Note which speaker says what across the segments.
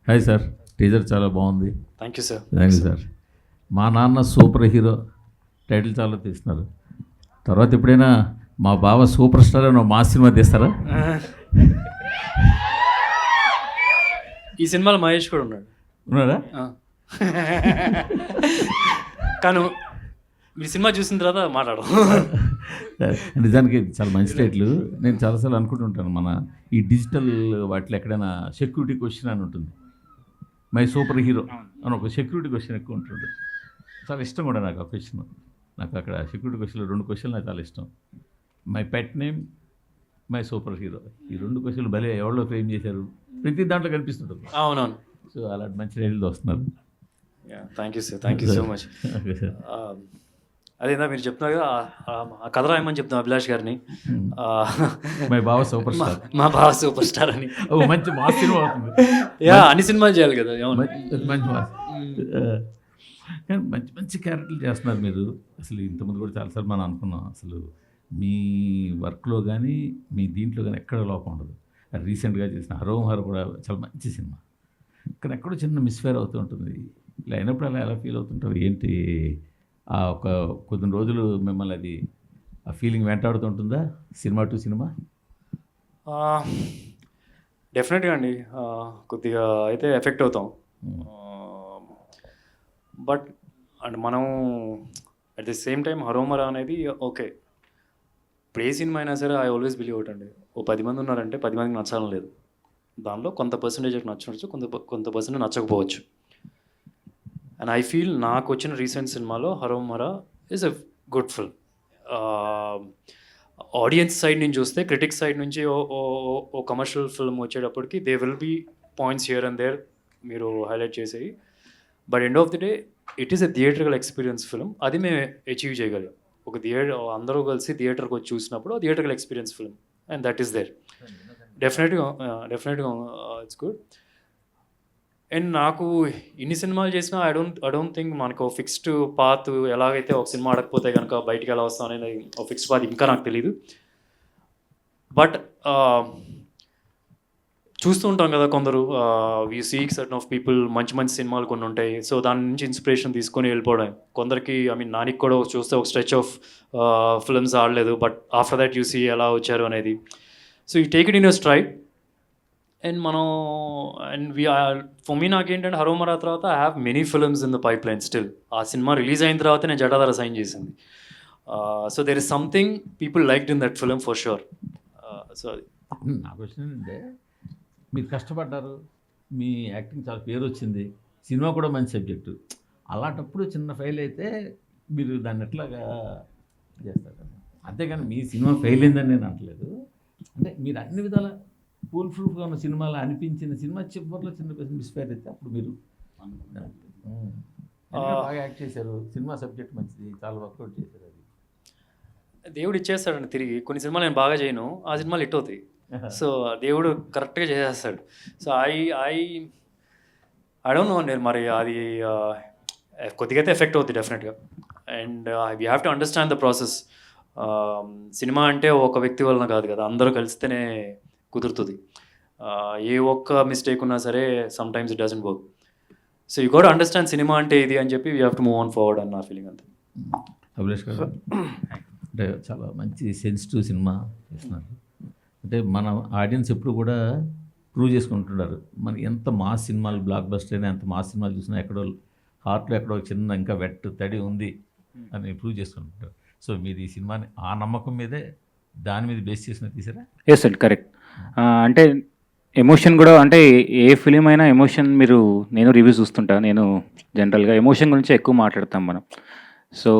Speaker 1: Hi sir, teaser చాలా బాగుంది.
Speaker 2: Thank you sir.
Speaker 1: Thank you sir. మా నాన్న సూపర్ హీరో టైటిల్ చాలా తీస్తున్నారు. తర్వాత ఎప్పుడైనా మా బావ సూపర్ స్టార్ అని మా సినిమా తీస్తారా?
Speaker 2: ఈ సినిమాలో మహేష్ కూడా ఉన్నాడు.
Speaker 1: ఉన్నారా?
Speaker 2: కానీ మీ సినిమా చూసిన తర్వాత మాట్లాడడం.
Speaker 1: నిజానికి చాలా మంచి టైటిల్. నేను చాలాసార్లు అనుకుంటుంటాను, మన ఈ డిజిటల్ వాటిలో ఎక్కడైనా సెక్యూరిటీ క్వశ్చన్ అని ఉంటుంది, మై సూపర్ హీరో అని ఒక సెక్యూరిటీ క్వశ్చన్ ఎక్కువ ఉంటుంటుంది. చాలా ఇష్టం కూడా నాకు ఆ క్వశ్చన్. నాకు అక్కడ సెక్యూరిటీ క్వశ్చన్లో 2 క్వశ్చన్లు నాకు చాలా ఇష్టం. My pet name, my super hero. ఈ 2 క్వశ్చన్లు భలే ఎవరిలో ఫ్రేమ్ చేశారు, ప్రతి దాంట్లో కనిపిస్తుంటుంది.
Speaker 2: అవునవును.
Speaker 1: సో అలాంటి మంచి టైటిల్తో వస్తున్నారు.
Speaker 2: Thank you sir, thank you so much. అదేందా మీరు చెప్తున్నారు కదా, ఆ కథ రాయమని చెప్తాం అభిలాష్ గారిని.
Speaker 1: మై బావ సూపర్ స్టార్,
Speaker 2: మా బావ సూపర్ స్టార్ అని.
Speaker 1: మంచి మాస్ సినిమా అవుతుంది.
Speaker 2: అన్ని సినిమాలు చేయాలి కదా.
Speaker 1: మంచి మాస్, కానీ మంచి మంచి క్యారెక్టర్లు చేస్తున్నారు మీరు. అసలు ఇంతకుముందు కూడా చాలాసార్లు మనం అనుకున్నాం, అసలు మీ వర్క్లో కానీ మీ దీంట్లో కానీ ఎక్కడ లోపం ఉండదు. రీసెంట్గా చేసిన హరోం కూడా చాలా మంచి సినిమా, కానీ ఎక్కడో చిన్న మిస్ఫేర్ అవుతూ ఉంటుంది. ఇలా అయినప్పుడు అలా ఎలా ఫీల్ అవుతుంటారు ఏంటి? ఆ ఒక కొద్ది రోజులు మిమ్మల్ని అది ఆ ఫీలింగ్ వెంటాడుతుంటుందా సినిమా టు సినిమా?
Speaker 2: డెఫినెట్గా అండి, కొద్దిగా అయితే ఎఫెక్ట్ అవుతాం. బట్ అండ్ మనం అట్ ది సేమ్ టైం హరోమరా అనేది ఓకే, ఇప్పుడు ఏ సినిమా అయినా సరే ఐ ఆల్వేస్ బిలీవ్ అవుట్ అండి. ఓ 10 మంది ఉన్నారంటే 10 మందికి నచ్చాలని లేదు. దానిలో కొంత పర్సంటేజ్ నచ్చవచ్చు, కొంత పర్సెంట్ నచ్చకపోవచ్చు. అండ్ ఐ ఫీల్ నాకు వచ్చిన రీసెంట్ సినిమాలో Haromhara is a good film. Audience side నుంచి చూస్తే, క్రిటిక్స్ సైడ్ నుంచి ఓ కమర్షియల్ ఫిల్మ్ వచ్చేటప్పటికి they will be points here and there మీరు హైలైట్ చేసేవి. But end of the day it is a theatrical experience film. అది మేము అచీవ్ చేయగలం. ఒక అందరూ కలిసి థియేటర్కి వచ్చి చూసినప్పుడు theatrical experience film, and that is there. డెఫినెట్గా ఇట్స్ గుడ్. అండ్ నాకు ఇన్ని సినిమాలు చేసినా ఐ డోంట్ థింక్ మనకు ఫిక్స్డ్ పాత్, ఎలాగైతే ఒక సినిమా ఆడకపోతే కనుక బయటికి ఎలా వస్తాం అనేది ఒక ఫిక్స్డ్ పాత్ ఇంకా నాకు తెలీదు. బట్ చూస్తూ ఉంటాం కదా, కొందరు we seek certain of people, మంచి మంచి సినిమాలు కొన్ని ఉంటాయి. సో దాని నుంచి ఇన్స్పిరేషన్ తీసుకొని వెళ్ళిపోవడం. కొందరికి నానికి కూడా చూస్తే ఒక స్ట్రెచ్ ఆఫ్ ఫిల్మ్స్ ఆడలేదు, but after that you see ఎలా వచ్చారు అనేది. So you take it in your stride. And for me నాకేంటంటే హరోమరా తర్వాత I have many films in the pipeline still. ఆ సినిమా రిలీజ్ అయిన తర్వాత నేను జటాధార సైన్ చేసింది. So there is something people liked in that film for sure. So
Speaker 1: నా question ఏంటంటే, మీరు కష్టపడ్డారు, మీ యాక్టింగ్ చాలా పేరు వచ్చింది, సినిమా కూడా మంచి సబ్జెక్టు, అలాంటప్పుడు చిన్న ఫెయిల్ అయితే మీరు దాన్ని ఎట్లాగా చేస్తారు? అంతేగాని మీ సినిమా ఫెయిల్ అయిందని నేను అనట్లేదు. అంటే మీరు అన్ని విధాల ఫుల్ ప్రూఫ్గా ఉన్న సినిమాలో అనిపించిన సినిమా చివరిలో చిన్న మిస్ఫేర్ అయితే అప్పుడు మీరు బాగా యాక్ట్ చేశారు, సినిమా సబ్జెక్ట్ మంచిది, చాలా వర్కౌట్ చేశారు. అది
Speaker 2: దేవుడు ఇచ్చేస్తాడండి తిరిగి. కొన్ని సినిమాలు నేను బాగా చేయను, ఆ సినిమాలు హిట్ అవుతాయి. సో దేవుడు కరెక్ట్గా చేసేస్తాడు. సో ఐ డోంట్ నో అండి, మరి అది కొద్దిగా అయితే ఎఫెక్ట్ అవుతుంది డెఫినెట్గా. And we have to understand the process. Cinema అంటే ఒక వ్యక్తి వలన కాదు కదా, అందరూ కలిస్తేనే కుదురుతుంది. ఏ ఒక్క మిస్టేక్ ఉన్నా సరే some times it doesn't work. So you got understand cinema అంటే ఇది అని చెప్పి we have to move on forward అన్న ఫీలింగ్ అంతే.
Speaker 1: అభిలాష్ గారు అంటే చాలా మంచి సెన్సిటివ్ సినిమా చేస్తున్నారు. అంటే మన ఆడియన్స్ ఎప్పుడు కూడా ప్రూవ్ చేసుకుంటున్నారు, మన ఎంత మాస్ సినిమాలు బ్లాక్ బస్టర్ అయినా, ఎంత మాస్ సినిమాలు చూసినా ఎక్కడో హార్ట్లో ఎక్కడో చిన్న ఇంకా తడి ఉంది అని ప్రూవ్ చేసుకుంటుంటారు. సో మీరు ఈ సినిమాని ఆ నమ్మకం మీదే, దాని మీద బేస్ చేసిన తీసారా?
Speaker 3: ఎస్ అండి, కరెక్ట్. అంటే ఎమోషన్ కూడా, అంటే ఏ ఫిలిం అయినా ఎమోషన్, నేను రివ్యూస్ చూస్తుంటా, నేను జనరల్గా ఎమోషన్ గురించి ఎక్కువ మాట్లాడతాం మనం. So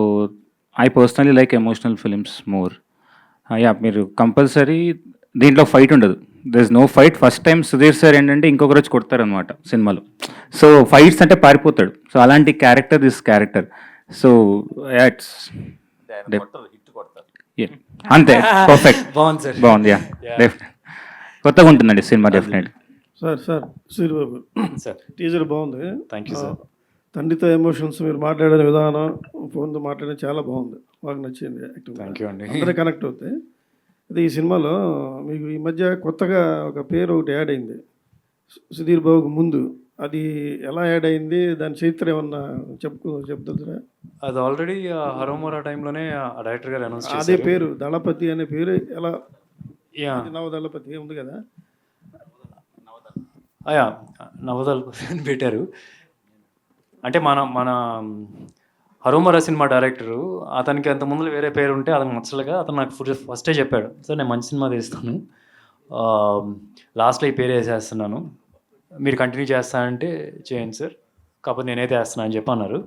Speaker 3: I personally like emotional films more. Yeah, మీరు కంపల్సరీ దీంట్లో ఫైట్ ఉండదు, there is no fight. First time Sudheer sir ఏంటంటే ఇంకొక రోజు కొడతారనమాట సినిమాలో. సో ఫైట్స్ అంటే పారిపోతాడు. సో అలాంటి character this character. So it's అంతే, పర్ఫెక్ట్.
Speaker 2: బాగుంది సార్,
Speaker 3: బాగుంది. యా, డెఫినెట్ కొత్తగా ఉంటుందండి సినిమా definite.
Speaker 4: Sir Sribabu
Speaker 2: sir
Speaker 4: teaser బాగుంది.
Speaker 2: Thank you sir.
Speaker 4: తండ్రితో ఎమోషన్స్ మీరు మాట్లాడిన విధానం, ఫోన్తో మాట్లాడడం చాలా బాగుంది, బాగా నచ్చింది.
Speaker 2: థ్యాంక్ యూ అండి.
Speaker 4: అందరూ కనెక్ట్ అవుతాయి. అయితే ఈ సినిమాలో మీకు ఈ మధ్య కొత్తగా ఒక పేరు ఒకటి యాడ్ అయింది, సుధీర్ బాబుకు ముందు అది ఎలా యాడ్ అయింది? దాని చరిత్ర ఏమన్నా చెప్తారా?
Speaker 2: అది ఆల్రెడీ హరోమోరా టైంలోనే ఆ డైరెక్టర్ గారు అనౌన్స్
Speaker 4: అదే
Speaker 2: చేశారు.
Speaker 4: పేరు దళపతి అనే పేరు ఎలా?
Speaker 2: యా
Speaker 4: నవదళపతి ఉంది కదా?
Speaker 2: యా నవదళపతి అని పెట్టారు. అంటే మన మన హరోమరా సినిమా డైరెక్టరు అతనికి అంత ముందు వేరే పేరు ఉంటే అతనికి నచ్చలేక అతను నాకు ఫస్టే చెప్పాడు, సార్ నేను మంచి సినిమా తీస్తాను, లాస్ట్లో ఈ పేరు వేసేస్తున్నాను, మీరు కంటిన్యూ చేస్తానంటే చేయండి సార్, కాకపోతే నేనైతే వేస్తున్నాను అని చెప్పి అన్నారు.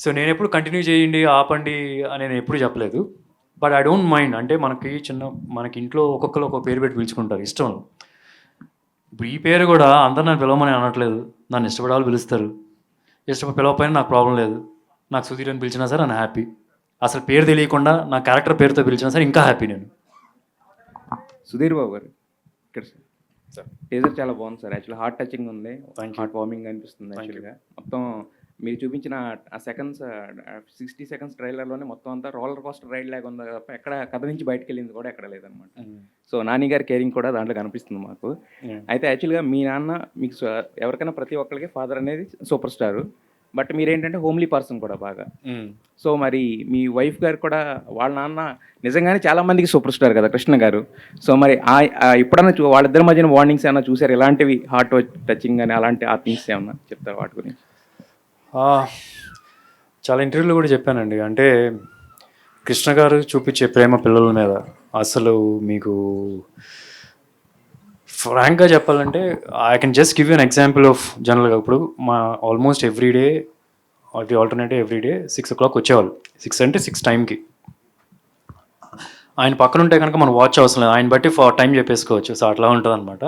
Speaker 2: సో నేను ఎప్పుడు కంటిన్యూ చేయండి ఆపండి అని నేను ఎప్పుడు చెప్పలేదు. But I don't mind. అంటే మనకి ఇంట్లో ఒక్కొక్కరు ఒక్కొక్క పేరు పెట్టి పిలుచుకుంటారు ఇష్టం. ఇప్పుడు ఈ పేరు కూడా అందరూ నన్ను పిలవమని అనట్లేదు, నన్ను ఇష్టపడే వాళ్ళు పిలుస్తారు, పిలవకపోయినా నాకు ప్రాబ్లం లేదు. నాకు సుధీర్ అని పిలిచినా సరే నేను హ్యాపీ. అసలు పేరు తెలియకుండా నా క్యారెక్టర్ పేరుతో పిలిచినా సరే ఇంకా హ్యాపీ నేను.
Speaker 5: సుధీర్ బాబు గారు ఇక్కడ
Speaker 2: సార్.
Speaker 5: టీజర్ చాలా బాగుంది సార్. యాక్చువల్లీ హార్ట్ టచింగ్ ఉంది,
Speaker 2: Thank you.
Speaker 5: హార్ట్ వార్మింగ్ అనిపిస్తుంది.
Speaker 2: Thank you.
Speaker 5: యాక్చువల్గా మొత్తం మీరు చూపించిన ఆ సెకండ్స్ 60 సెకండ్స్ ట్రైలర్లోనే మొత్తం అంతా రోలర్ కోస్టర్ రైడ్ లాగా ఉంది తప్ప ఎక్కడ కథ నుంచి బయటకు వెళ్ళింది కూడా ఎక్కడ లేదనమాట. సో నాని గారి కేరింగ్ కూడా దాంట్లో కనిపిస్తుంది మాకు. అయితే యాక్చువల్గా మీ నాన్న మీకు ఎవరికైనా ప్రతి ఒక్కరికి ఫాదర్ అనేది సూపర్ స్టారు, బట్ మీరేంటంటే హోమ్లీ పర్సన్ కూడా బాగా. సో మరి మీ వైఫ్ గారు కూడా వాళ్ళ నాన్న నిజంగానే చాలా మందికి సూపర్ స్టార్ కదా కృష్ణ గారు. సో మరి ఎప్పుడన్నా వాళ్ళిద్దరి మధ్యన వార్నింగ్స్ ఏమైనా చూసారు, ఎలాంటివి హార్ట్ టచింగ్ అని అలాంటి ఆ థింగ్స్ ఏమన్నా చెప్తారు వాటి గురించి?
Speaker 2: చాలా ఇంటర్వ్యూలో కూడా చెప్పానండి. అంటే కృష్ణ గారు చూపించే ప్రేమ పిల్లల మీద అసలు మీకు ఫ్రాంక్గా చెప్పాలంటే I can just give you an example of జనరల్గా ఇప్పుడు మా almost everyday alternative everyday 6 o'clock వచ్చేవాళ్ళు. 6 అంటే 6 టైంకి. ఆయన పక్కన ఉంటే కనుక మనం వాచ్ అవసరం లేదు, ఆయన బట్టి టైం చెప్పేసుకోవచ్చు. సో అట్లా ఉంటుంది అనమాట.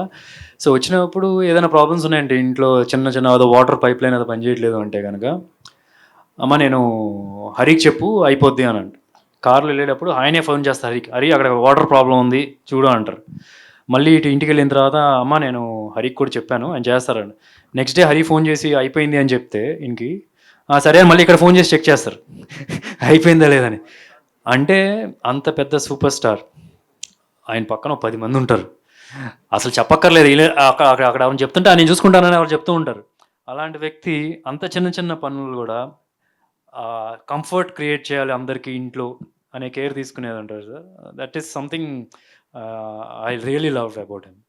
Speaker 2: సో వచ్చినప్పుడు ఏదైనా ప్రాబ్లమ్స్ ఉన్నాయంటే ఇంట్లో చిన్న చిన్న ఏదో వాటర్ పైప్ లైన్ ఏదో పనిచేయట్లేదు అంటే కనుక, అమ్మ నేను హరికి చెప్పు అయిపోద్ది అని అంట. కార్లో వెళ్ళేటప్పుడు ఆయనే ఫోన్ చేస్తారు హరికి, హరి అక్కడ వాటర్ ప్రాబ్లం ఉంది చూడు అంటారు. మళ్ళీ ఇటు ఇంటికి వెళ్ళిన తర్వాత అమ్మ నేను హరికి కూడా చెప్పాను ఆయన చేస్తారండి. నెక్స్ట్ డే హరి ఫోన్ చేసి అయిపోయింది అని చెప్తే ఇంకి సరే అని మళ్ళీ ఇక్కడ ఫోన్ చేసి చెక్ చేస్తారు అయిపోయిందా లేదని. అంటే అంత పెద్ద సూపర్ స్టార్, ఆయన పక్కన 10 మంది ఉంటారు, అసలు చెప్పక్కర్లేదు. అక్కడ ఎవరు చెప్తుంటే నేను చూసుకుంటానని ఎవరు చెప్తూ ఉంటారు. అలాంటి వ్యక్తి అంత చిన్న చిన్న పనులు కూడా కంఫర్ట్ క్రియేట్ చేయాలి అందరికీ ఇంట్లో అనే కేర్ తీసుకునేది ఉంటారు sir. That is something I really love about him.